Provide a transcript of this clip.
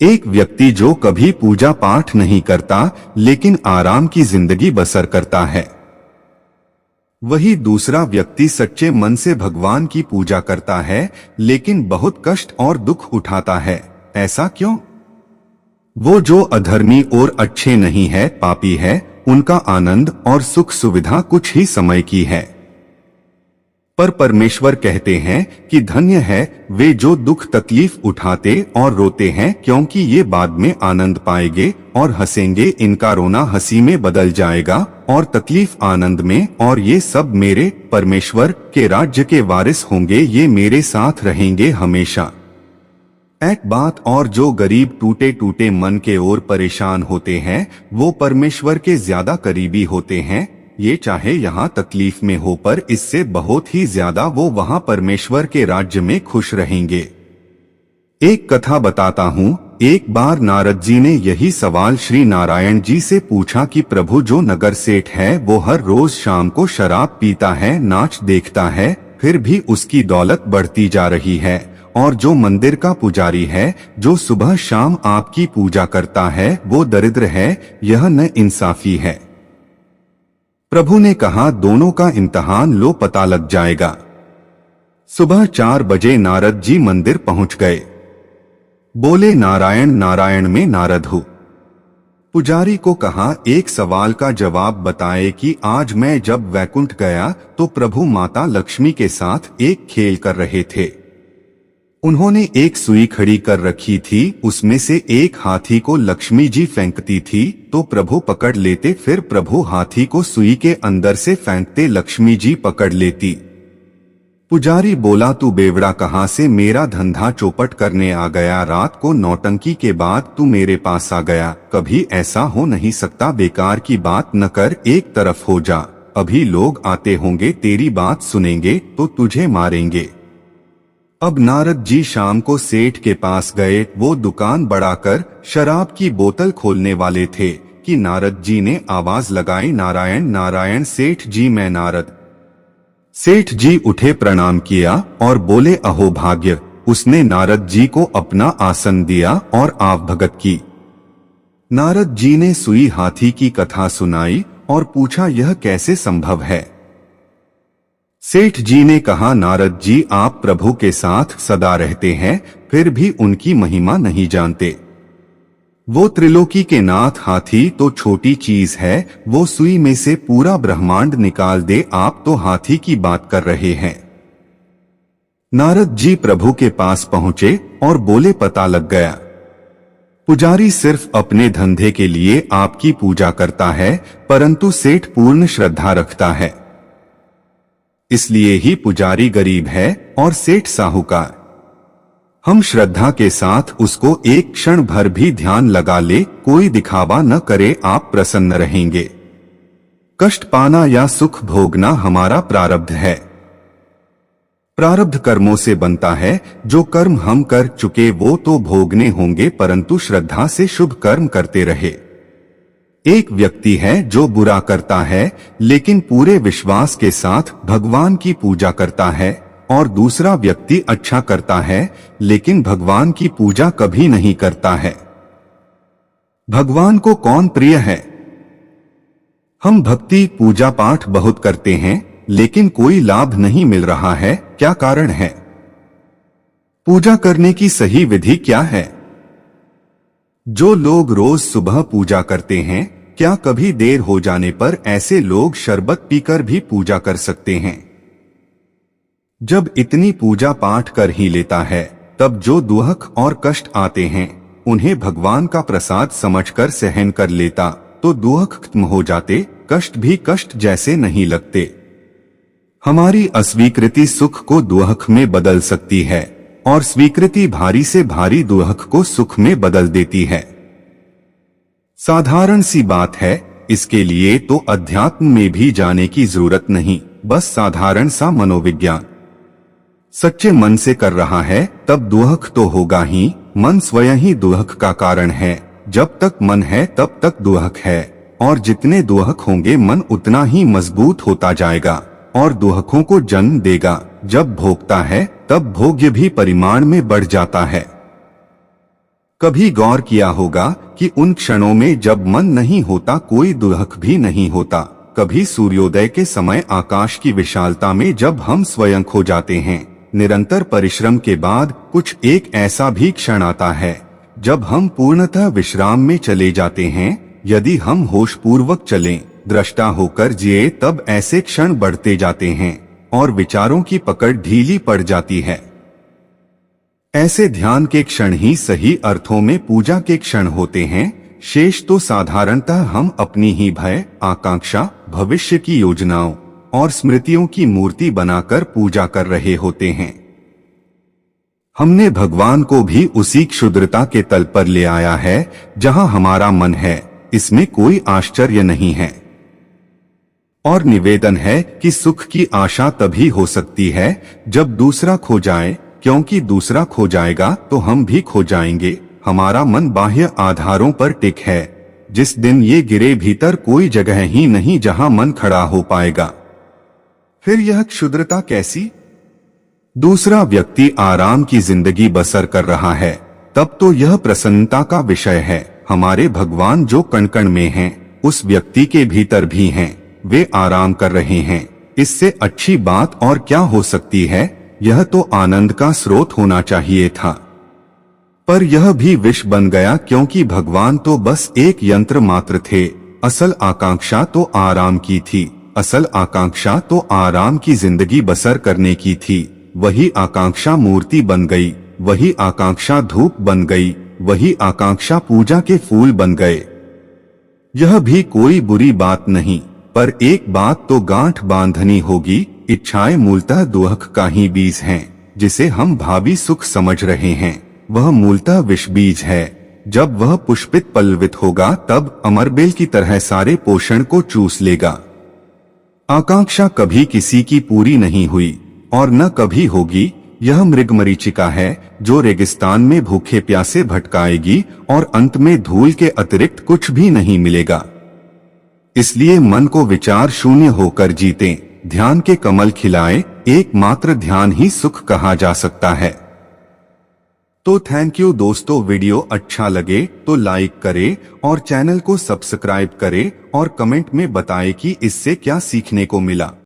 एक व्यक्ति जो कभी पूजा पाठ नहीं करता लेकिन आराम की जिंदगी बसर करता है, वही दूसरा व्यक्ति सच्चे मन से भगवान की पूजा करता है लेकिन बहुत कष्ट और दुख उठाता है। ऐसा क्यों? वो जो अधर्मी और अच्छे नहीं है, पापी है, उनका आनंद और सुख सुविधा कुछ ही समय की है। पर परमेश्वर कहते हैं कि धन्य है वे जो दुख तकलीफ उठाते और रोते हैं, क्योंकि ये बाद में आनंद पाएंगे और हंसेंगे। इनका रोना हंसी में बदल जाएगा और तकलीफ आनंद में, और ये सब मेरे परमेश्वर के राज्य के वारिस होंगे। ये मेरे साथ रहेंगे हमेशा। एक बात और, जो गरीब टूटे टूटे मन के ओर परेशान होते हैं वो परमेश्वर के ज्यादा करीबी होते हैं। ये चाहे यहाँ तकलीफ में हो, पर इससे बहुत ही ज्यादा वो वहाँ परमेश्वर के राज्य में खुश रहेंगे। एक कथा बताता हूँ। एक बार नारद जी ने यही सवाल श्री नारायण जी से पूछा कि प्रभु, जो नगर सेठ है वो हर रोज शाम को शराब पीता है, नाच देखता है, फिर भी उसकी दौलत बढ़ती जा रही है, और जो मंदिर का पुजारी है जो सुबह शाम आपकी पूजा करता है वो दरिद्र है, यह न इंसाफी है। प्रभु ने कहा, दोनों का इम्तिहान लो, पता लग जाएगा। सुबह 4 बजे नारद जी मंदिर पहुंच गए। बोले, नारायण नारायण में नारद हूँ। पुजारी को कहा, एक सवाल का जवाब बताए कि आज मैं जब वैकुंठ गया तो प्रभु माता लक्ष्मी के साथ एक खेल कर रहे थे। उन्होंने एक सुई खड़ी कर रखी थी, उसमें से एक हाथी को लक्ष्मी जी फेंकती थी तो प्रभु पकड़ लेते, फिर प्रभु हाथी को सुई के अंदर से फेंकते, लक्ष्मी जी पकड़ लेती। पुजारी बोला, तू बेवड़ा कहाँ से मेरा धंधा चौपट करने आ गया? रात को नौटंकी के बाद तू मेरे पास आ गया। कभी ऐसा हो नहीं सकता, बेकार की बात न कर, एक तरफ हो जा। अभी लोग आते होंगे, तेरी बात सुनेंगे तो तुझे मारेंगे। अब नारद जी शाम को सेठ के पास गए। वो दुकान बढ़ाकर शराब की बोतल खोलने वाले थे कि नारद जी ने आवाज लगाई, नारायण नारायण सेठ जी, मैं नारद। सेठ जी उठे, प्रणाम किया और बोले, अहो भाग्य। उसने नारद जी को अपना आसन दिया और आवभगत की। नारद जी ने सुई हाथी की कथा सुनाई और पूछा, यह कैसे संभव है? सेठ जी ने कहा, नारद जी, आप प्रभु के साथ सदा रहते हैं फिर भी उनकी महिमा नहीं जानते। वो त्रिलोकी के नाथ हाथी तो छोटी चीज है, वो सुई में से पूरा ब्रह्मांड निकाल दे, आप तो हाथी की बात कर रहे हैं। नारद जी प्रभु के पास पहुंचे और बोले, पता लग गया। पुजारी सिर्फ अपने धंधे के लिए आपकी पूजा करता है, परंतु सेठ पूर्ण श्रद्धा रखता है, इसलिए ही पुजारी गरीब है और सेठ साहूकार। हम श्रद्धा के साथ उसको एक क्षण भर भी ध्यान लगा ले, कोई दिखावा न करे, आप प्रसन्न रहेंगे। कष्ट पाना या सुख भोगना हमारा प्रारब्ध है। प्रारब्ध कर्मों से बनता है, जो कर्म हम कर चुके वो तो भोगने होंगे, परंतु श्रद्धा से शुभ कर्म करते रहे। एक व्यक्ति है जो बुरा करता है लेकिन पूरे विश्वास के साथ भगवान की पूजा करता है, और दूसरा व्यक्ति अच्छा करता है लेकिन भगवान की पूजा कभी नहीं करता है। भगवान को कौन प्रिय है? हम भक्ति पूजा पाठ बहुत करते हैं लेकिन कोई लाभ नहीं मिल रहा है, क्या कारण है? पूजा करने की सही विधि क्या है? जो लोग रोज सुबह पूजा करते हैं, क्या कभी देर हो जाने पर ऐसे लोग शरबत पीकर भी पूजा कर सकते हैं? जब इतनी पूजा पाठ कर ही लेता है, तब जो दुख और कष्ट आते हैं उन्हें भगवान का प्रसाद समझकर सहन कर लेता तो दुख खत्म हो जाते, कष्ट भी कष्ट जैसे नहीं लगते। हमारी अस्वीकृति सुख को दुख में बदल सकती है और स्वीकृति भारी से भारी दुख को सुख में बदल देती है। साधारण सी बात है, इसके लिए तो अध्यात्म में भी जाने की जरूरत नहीं, बस साधारण सा मनोविज्ञान। सच्चे मन से कर रहा है तब दुख तो होगा ही, मन स्वयं ही दुख का कारण है। जब तक मन है तब तक दुख है, और जितने दुख होंगे मन उतना ही मजबूत होता जाएगा और दुखों को जन्म देगा। जब भोगता है तब भोग्य भी परिमाण में बढ़ जाता है। कभी गौर किया होगा कि उन क्षणों में जब मन नहीं होता कोई दुख भी नहीं होता। कभी सूर्योदय के समय आकाश की विशालता में जब हम स्वयं खो जाते हैं। निरंतर परिश्रम के बाद कुछ एक ऐसा भी क्षण आता है जब हम पूर्णतः विश्राम में चले जाते हैं। यदि हम होशपूर्वक चलें, दृष्टा होकर जिए, तब ऐसे क्षण बढ़ते जाते हैं और विचारों की पकड़ ढीली पड़ जाती है। ऐसे ध्यान के क्षण ही सही अर्थों में पूजा के क्षण होते हैं। शेष तो साधारणतः हम अपनी ही भय, आकांक्षा, भविष्य की योजनाओं और स्मृतियों की मूर्ति बनाकर पूजा कर रहे होते हैं। हमने भगवान को भी उसी क्षुद्रता के तल पर ले आया है जहां हमारा मन है। इसमें कोई आश्चर्य नहीं है। और निवेदन है कि सुख की आशा तभी हो सकती है जब दूसरा खो जाए, क्योंकि दूसरा खो जाएगा तो हम भी खो जाएंगे। हमारा मन बाह्य आधारों पर टिक है। जिस दिन ये गिरे, भीतर कोई जगह ही नहीं जहां मन खड़ा हो पाएगा। फिर यह क्षुद्रता कैसी? दूसरा व्यक्ति आराम की जिंदगी बसर कर रहा है, तब तो यह प्रसन्नता का विषय है। हमारे भगवान जो कण कण में हैं, उस व्यक्ति के भीतर भी हैं। वे आराम कर रहे हैं। इससे अच्छी बात और क्या हो सकती है? यह तो आनंद का स्रोत होना चाहिए था, पर यह भी विष बन गया, क्योंकि भगवान तो बस एक यंत्र मात्र थे। असल आकांक्षा तो आराम की थी। असल आकांक्षा तो आराम की जिंदगी बसर करने की थी। वही आकांक्षा मूर्ति बन गई, वही आकांक्षा धूप बन गई, वही आकांक्षा पूजा के फूल बन गए। यह भी कोई बुरी बात नहीं, पर एक बात तो गांठ बांधनी होगी। इच्छाएं मूलतः दुख का ही बीज हैं। जिसे हम भावी सुख समझ रहे हैं, वह मूलतः विष बीज है। जब वह पुष्पित पल्लवित होगा, तब अमरबेल की तरह सारे पोषण को चूस लेगा। आकांक्षा कभी किसी की पूरी नहीं हुई और न कभी होगी। यह मृगमरीचिका है जो रेगिस्तान में भूखे प्यासे भटकाएगी और अंत में धूल के अतिरिक्त कुछ भी नहीं मिलेगा। इसलिए मन को विचार शून्य होकर जीतें, ध्यान के कमल खिलाएं। एकमात्र ध्यान ही सुख कहा जा सकता है। तो थैंक यू दोस्तों। वीडियो अच्छा लगे तो लाइक करें और चैनल को सब्सक्राइब करें और कमेंट में बताएं कि इससे क्या सीखने को मिला।